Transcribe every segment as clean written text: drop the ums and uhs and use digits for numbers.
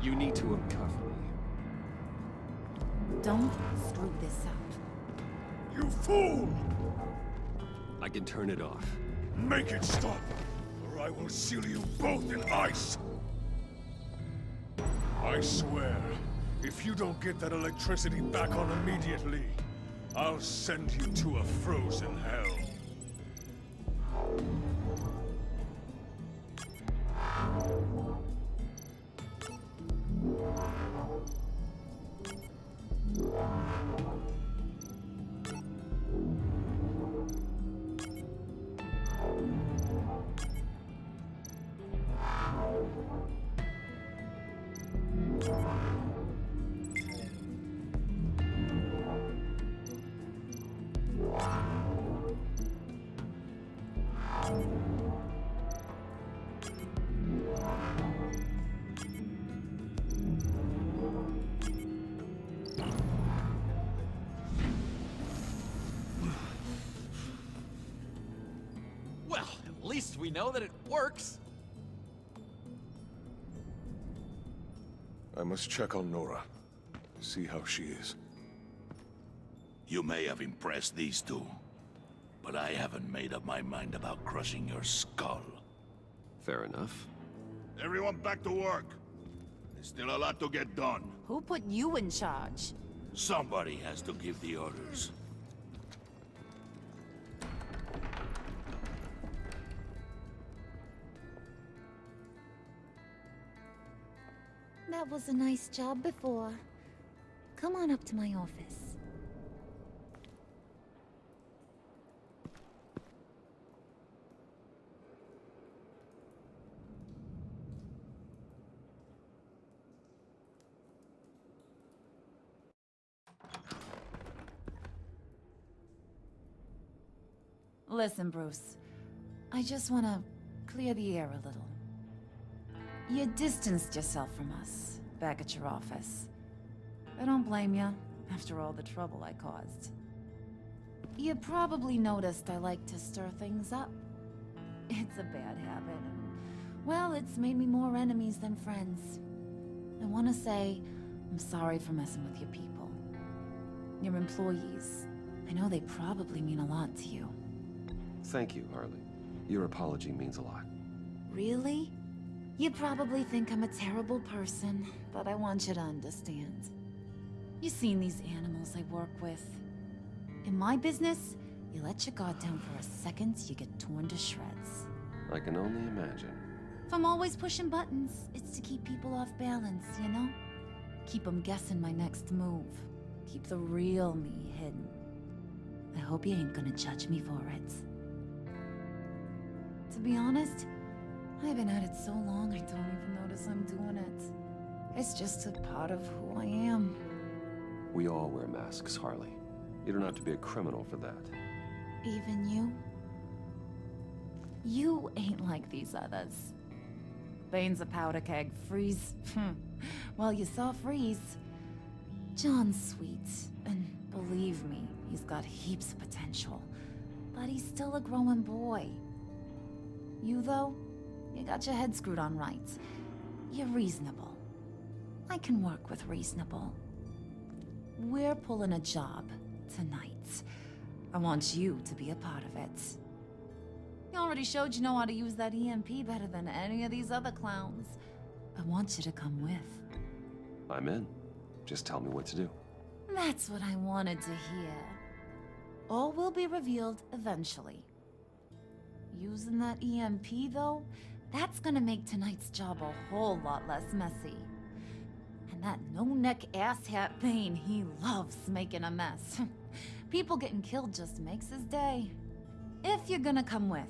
You need to uncuff me. Don't screw this up. You fool! I can turn it off. Make it stop, or I will seal you both in ice! I swear, if you don't get that electricity back on immediately, I'll send you to a frozen hell. Well, at least we know that it works. I must check on Nora. See how she is. You may have impressed these two, but I haven't made up my mind about crushing your skull. Fair enough. Everyone back to work. There's still a lot to get done. Who put you in charge? Somebody has to give the orders. That was a nice job before. Come on up to my office. Listen, Bruce. I just want to clear the air a little. You distanced yourself from us, back at your office. I don't blame you, after all the trouble I caused. You probably noticed I like to stir things up. It's a bad habit, and, well, it's made me more enemies than friends. I want to say, I'm sorry for messing with your people. Your employees. I know they probably mean a lot to you. Thank you, Harley. Your apology means a lot. Really? You probably think I'm a terrible person, but I want you to understand. You've seen these animals I work with. In my business, you let your guard down for a second, you get torn to shreds. I can only imagine. If I'm always pushing buttons, it's to keep people off balance, you know? Keep them guessing my next move. Keep the real me hidden. I hope you ain't gonna judge me for it. To be honest, I've been at it so long I don't even notice I'm doing it. It's just a part of who I am. We all wear masks, Harley. You don't have to be a criminal for that. Even you? You ain't like these others. Bane's a powder keg. Freeze. Well, you saw Freeze. John's sweet, and believe me, he's got heaps of potential. But he's still a growing boy. You, though? You got your head screwed on right. You're reasonable. I can work with reasonable. We're pulling a job tonight. I want you to be a part of it. You already showed you know how to use that EMP better than any of these other clowns. I want you to come with. I'm in. Just tell me what to do. That's what I wanted to hear. All will be revealed eventually. Using that EMP, though, that's gonna make tonight's job a whole lot less messy. And that no-neck asshat Bane, he loves making a mess. People getting killed just makes his day. If you're gonna come with,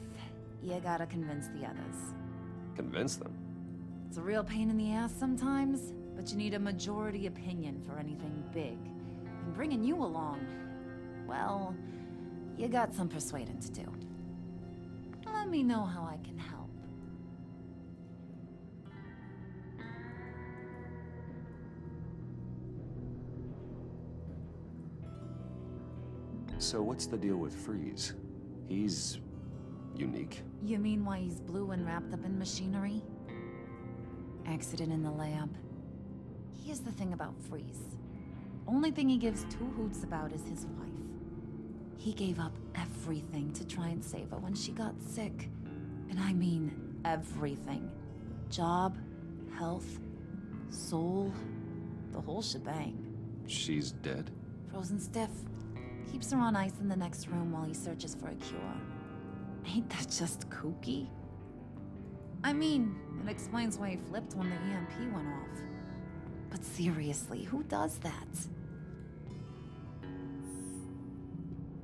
you gotta convince the others. Convince them? It's a real pain in the ass sometimes, but you need a majority opinion for anything big. And bringing you along, well, you got some persuading to do. Let me know how I can help. So what's the deal with Freeze? He's unique. You mean why he's blue and wrapped up in machinery? Accident in the lab. Here's the thing about Freeze. Only thing he gives two hoots about is his wife. He gave up everything to try and save her when she got sick. And I mean everything. Job, health, soul, the whole shebang. She's dead? Frozen stiff. Keeps her on ice in the next room while he searches for a cure. Ain't that just kooky? I mean, it explains why he flipped when the EMP went off. But seriously, who does that?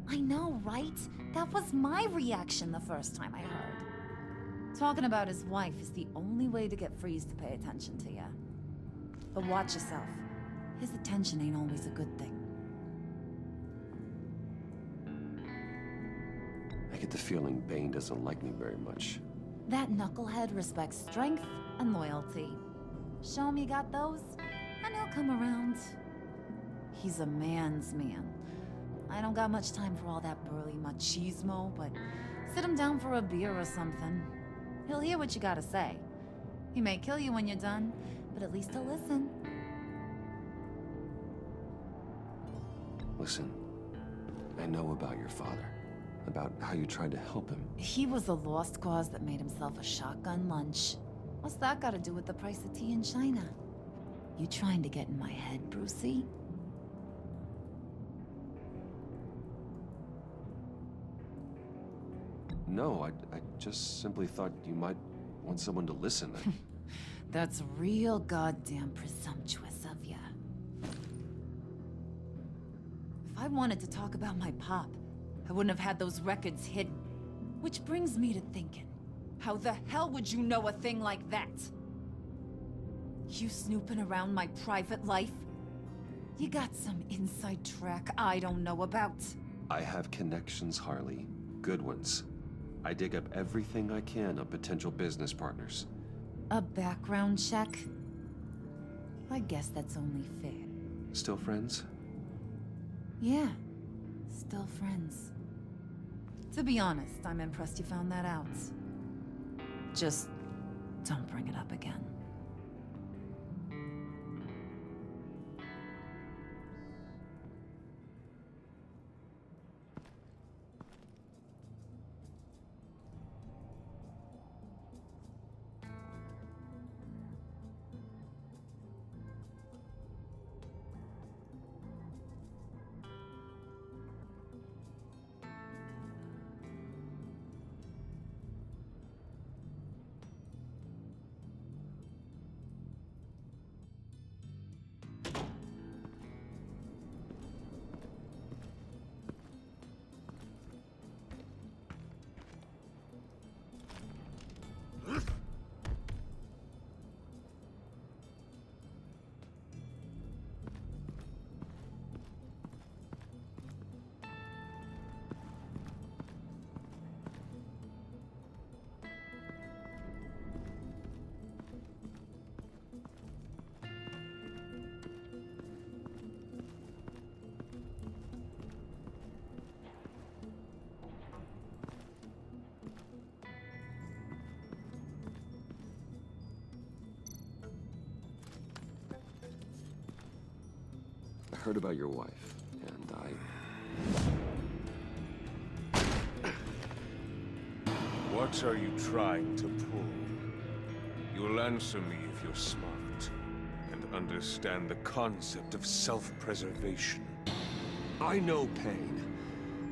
I know, right? That was my reaction the first time I heard. Talking about his wife is the only way to get Freeze to pay attention to ya. But watch yourself. His attention ain't always a good thing. I get the feeling Bane doesn't like me very much. That knucklehead respects strength and loyalty. Show him you got those, and he'll come around. He's a man's man. I don't got much time for all that burly machismo, but sit him down for a beer or something. He'll hear what you gotta say. He may kill you when you're done, but at least he'll listen. Listen, I know about your father. About how you tried to help him. He was a lost cause that made himself a shotgun lunch. What's that got to do with the price of tea in China? You trying to get in my head, Brucey? No, I just simply thought you might want someone to listen. That's real goddamn presumptuous of ya. If I wanted to talk about my pop, I wouldn't have had those records hidden. Which brings me to thinking, how the hell would you know a thing like that? You snooping around my private life? You got some inside track I don't know about. I have connections, Harley. Good ones. I dig up everything I can on potential business partners. A background check? I guess that's only fair. Still friends? Yeah, still friends. To be honest, I'm impressed you found that out. Just don't bring it up again. I heard about your wife, and What are you trying to pull? You'll answer me if you're smart and understand the concept of self-preservation. I know pain.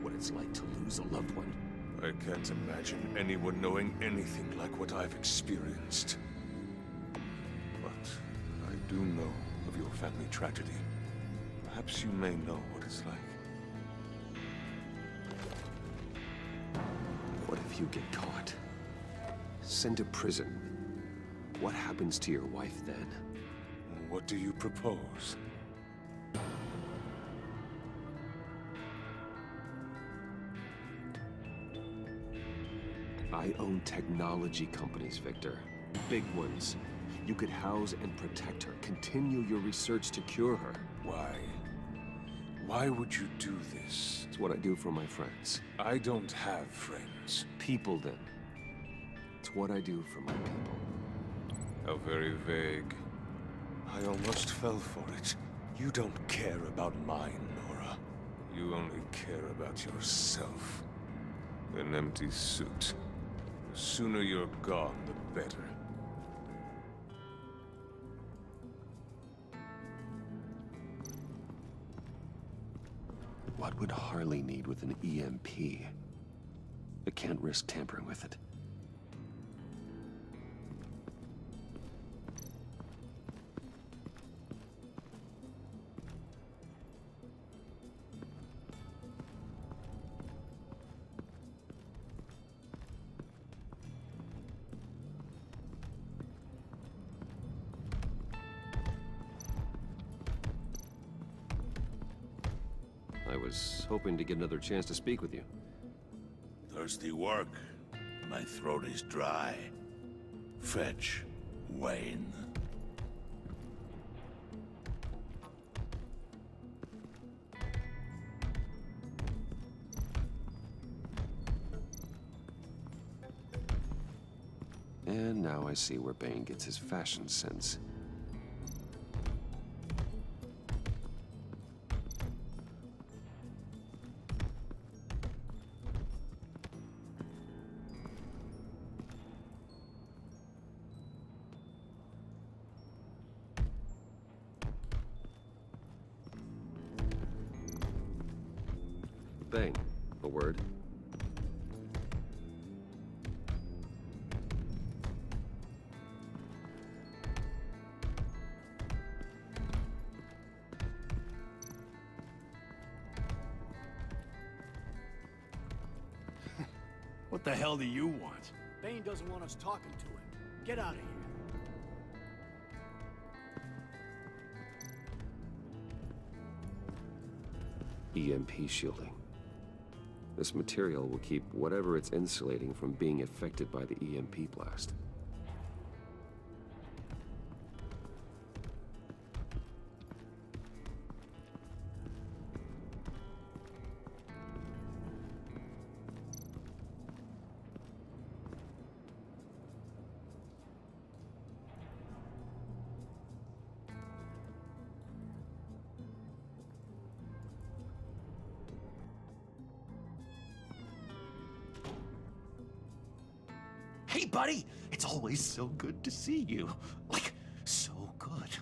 What it's like to lose a loved one. I can't imagine anyone knowing anything like what I've experienced. But I do know of your family tragedy. Perhaps you may know what it's like. What if you get caught? Sent to prison. What happens to your wife then? What do you propose? I own technology companies, Victor. Big ones. You could house and protect her. Continue your research to cure her. Why? Why would you do this? It's what I do for my friends. I don't have friends. People, then. It's what I do for my people. How very vague. I almost fell for it. You don't care about mine, Nora. You only care about yourself. An empty suit. The sooner you're gone, the better. What would Harley need with an EMP? I can't risk tampering with it. I was hoping to get another chance to speak with you. Thirsty work. My throat is dry. Fetch, Wayne. And now I see where Bane gets his fashion sense. Bane, a word? What the hell do you want? Bane doesn't want us talking to him. Get out of here. EMP shielding. This material will keep whatever it's insulating from being affected by the EMP blast. Hey, buddy! It's always so good to see you. Like, so good.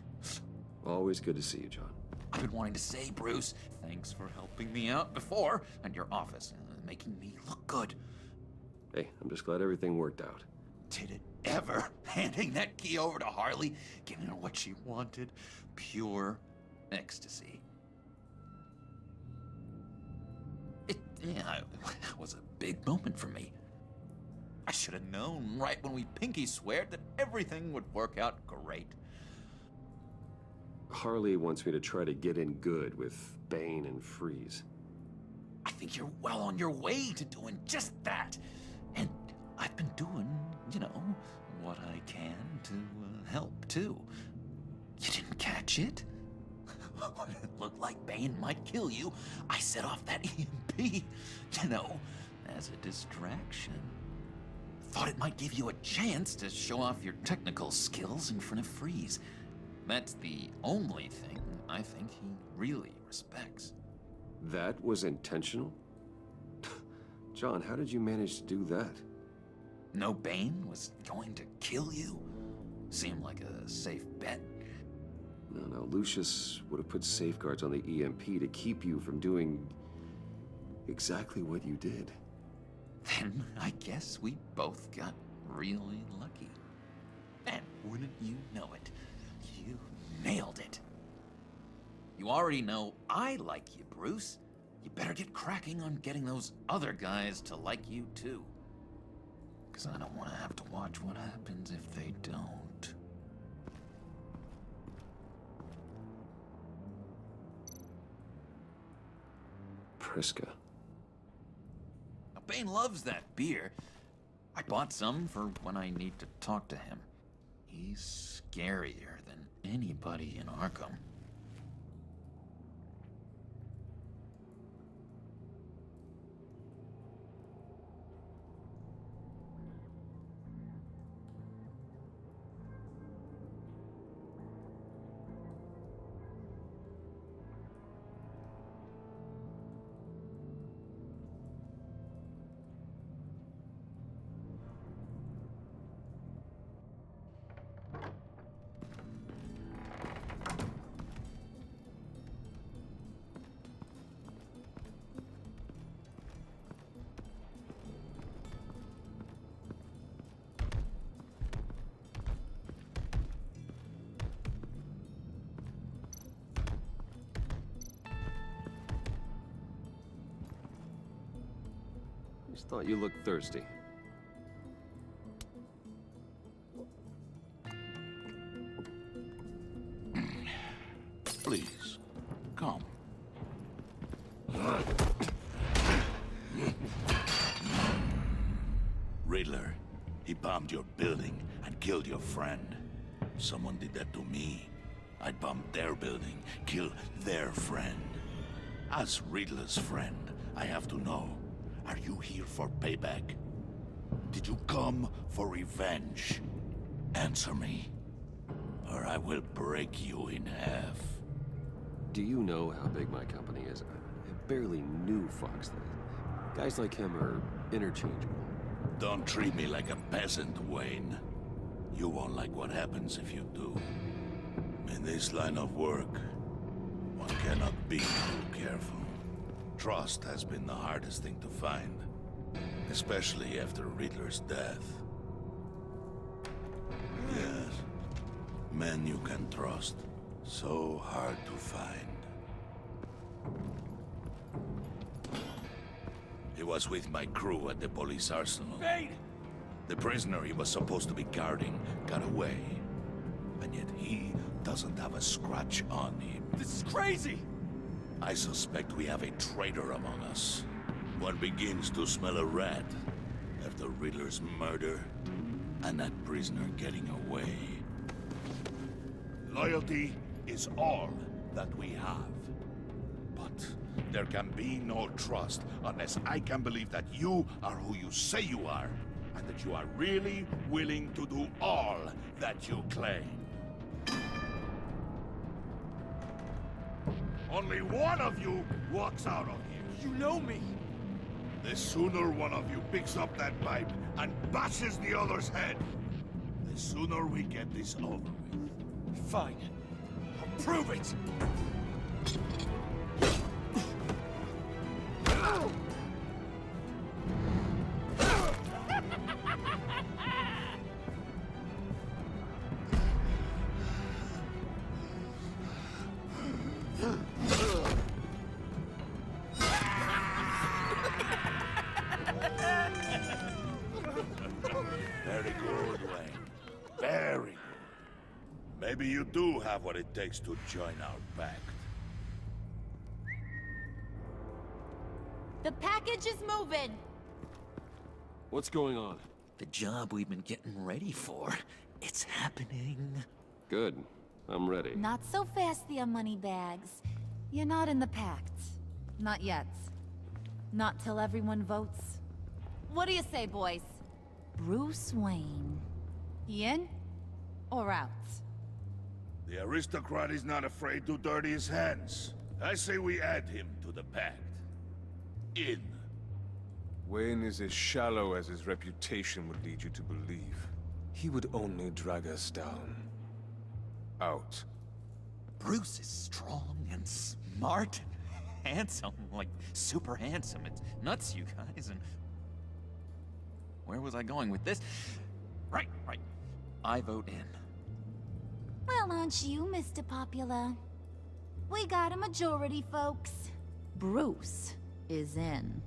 Always good to see you, John. I've been wanting to say, Bruce, thanks for helping me out before, and your office, making me look good. Hey, I'm just glad everything worked out. Did it ever? Handing that key over to Harley, giving her what she wanted. Pure ecstasy. It was a big moment for me. I should have known right when we pinky sweared that everything would work out great. Harley wants me to try to get in good with Bane and Freeze. I think you're well on your way to doing just that. And I've been doing, what I can to help, too. You didn't catch it? When it looked like Bane might kill you, I set off that EMP, as a distraction. Thought it might give you a chance to show off your technical skills in front of Freeze. That's the only thing I think he really respects. That was intentional? John, how did you manage to do that? No Bane was going to kill you? Seemed like a safe bet. No, Lucius would have put safeguards on the EMP to keep you from doing exactly what you did. Then I guess we both got really lucky. And wouldn't you know it, you nailed it. You already know I like you, Bruce. You better get cracking on getting those other guys to like you too. 'Cause I don't want to have to watch what happens if they don't. Priska. Now, Bane loves that beer. I bought some for when I need to talk to him. He's scarier than anybody in Arkham. Just thought you looked thirsty. Please, come. Riddler, he bombed your building and killed your friend. Someone did that to me. I'd bomb their building, kill their friend. As Riddler's friend, I have to know, are you here for payback? Did you come for revenge? Answer me, or I will break you in half. Do you know how big my company is? I barely knew Foxley. Guys like him are interchangeable. Don't treat me like a peasant, Wayne. You won't like what happens if you do. In this line of work, one cannot be too careful. Trust has been the hardest thing to find, especially after Riddler's death. Yes, men you can trust, so hard to find. He was with my crew at the police arsenal. Bane! The prisoner he was supposed to be guarding got away. And yet he doesn't have a scratch on him. This is crazy! I suspect we have a traitor among us. One begins to smell a rat after Riddler's murder and that prisoner getting away. Loyalty is all that we have. But there can be no trust unless I can believe that you are who you say you are, and that you are really willing to do all that you claim. Only one of you walks out of here. You know me! The sooner one of you picks up that pipe and bashes the other's head, the sooner we get this over with. Fine. I'll prove it! Very good, Wayne. Very good. Maybe you do have what it takes to join our pact. The package is moving! What's going on? The job we've been getting ready for, it's happening. Good. I'm ready. Not so fast, the moneybags. You're not in the pact. Not yet. Not till everyone votes. What do you say, boys? Bruce Wayne. In or out? The aristocrat is not afraid to dirty his hands. I say we add him to the pact. In. Wayne is as shallow as his reputation would lead you to believe. He would only drag us down. Out. Bruce is strong and smart and handsome, like super handsome. It's nuts, you guys, and... Where was I going with this? Right. I vote in. Well, aren't you, Mr. Popular? We got a majority, folks. Bruce is in.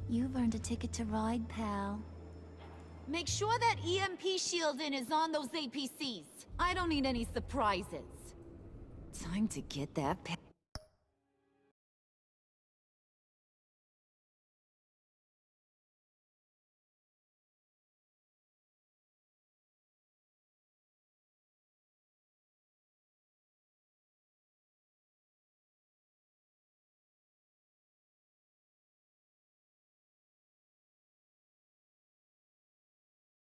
You've earned a ticket to ride, pal. Make sure that EMP shielding is on those APCs. I don't need any surprises. Time to get that